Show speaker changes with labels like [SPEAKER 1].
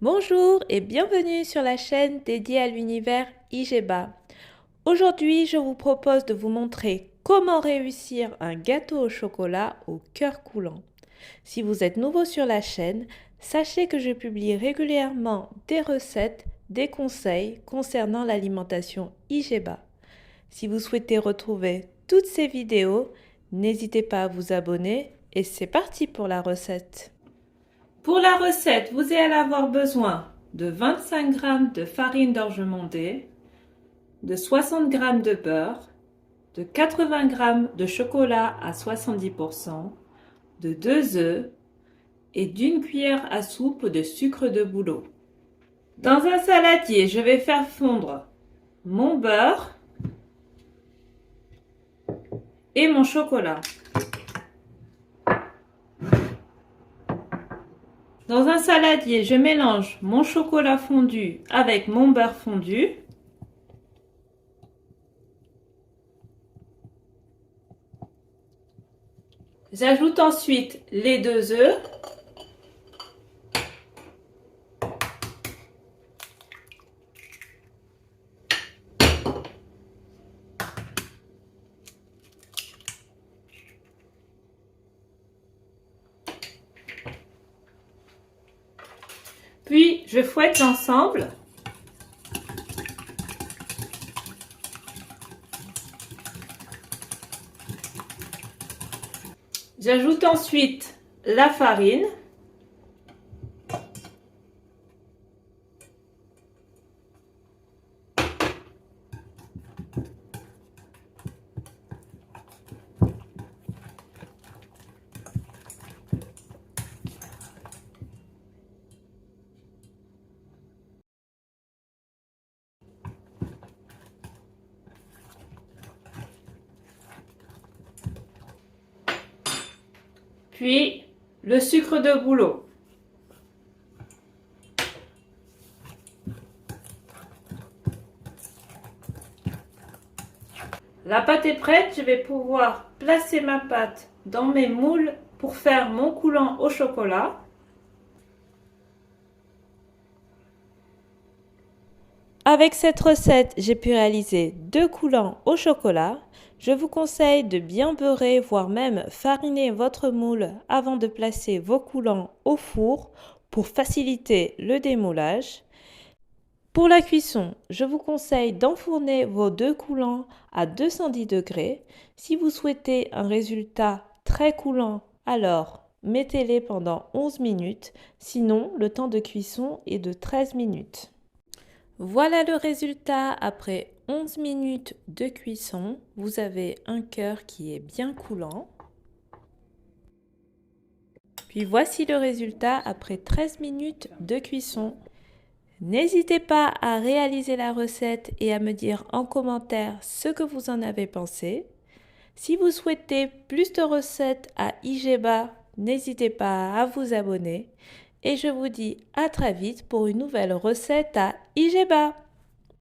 [SPEAKER 1] Bonjour et bienvenue sur la chaîne dédiée à l'univers IGEBA. Aujourd'hui, je vous propose de vous montrer comment réussir un gâteau au chocolat au cœur coulant. Si vous êtes nouveau sur la chaîne, sachez que je publie régulièrement des recettes, des conseils concernant l'alimentation IGEBA. Si vous souhaitez retrouver toutes ces vidéos, n'hésitez pas à vous abonner et c'est parti pour la recette. Pour la recette, vous allez avoir besoin de 25 g de farine d'orge mondée, de 60 g de beurre, de 80 g de chocolat à 70%, de 2 œufs et d'une cuillère à soupe de sucre de bouleau. Dans un saladier, je vais faire fondre mon beurre et mon chocolat. Dans un saladier, je mélange mon chocolat fondu avec mon beurre fondu. J'ajoute ensuite les 2 œufs. Puis je fouette ensemble. J'ajoute ensuite la farine. Puis le sucre de bouleau. La pâte est prête, je vais pouvoir placer ma pâte dans mes moules pour faire mon coulant au chocolat. Avec cette recette, j'ai pu réaliser 2 coulants au chocolat. Je vous conseille de bien beurrer, voire même fariner votre moule avant de placer vos coulants au four pour faciliter le démoulage. Pour la cuisson, je vous conseille d'enfourner vos 2 coulants à 210 degrés. Si vous souhaitez un résultat très coulant, alors mettez-les pendant 11 minutes. Sinon, le temps de cuisson est de 13 minutes. Voilà le résultat après 11 minutes de cuisson. Vous avez un cœur qui est bien coulant. Puis voici le résultat après 13 minutes de cuisson. N'hésitez pas à réaliser la recette et à me dire en commentaire ce que vous en avez pensé. Si vous souhaitez plus de recettes à IGEBA, n'hésitez pas à vous abonner. Et je vous dis à très vite pour une nouvelle recette à IGEBA.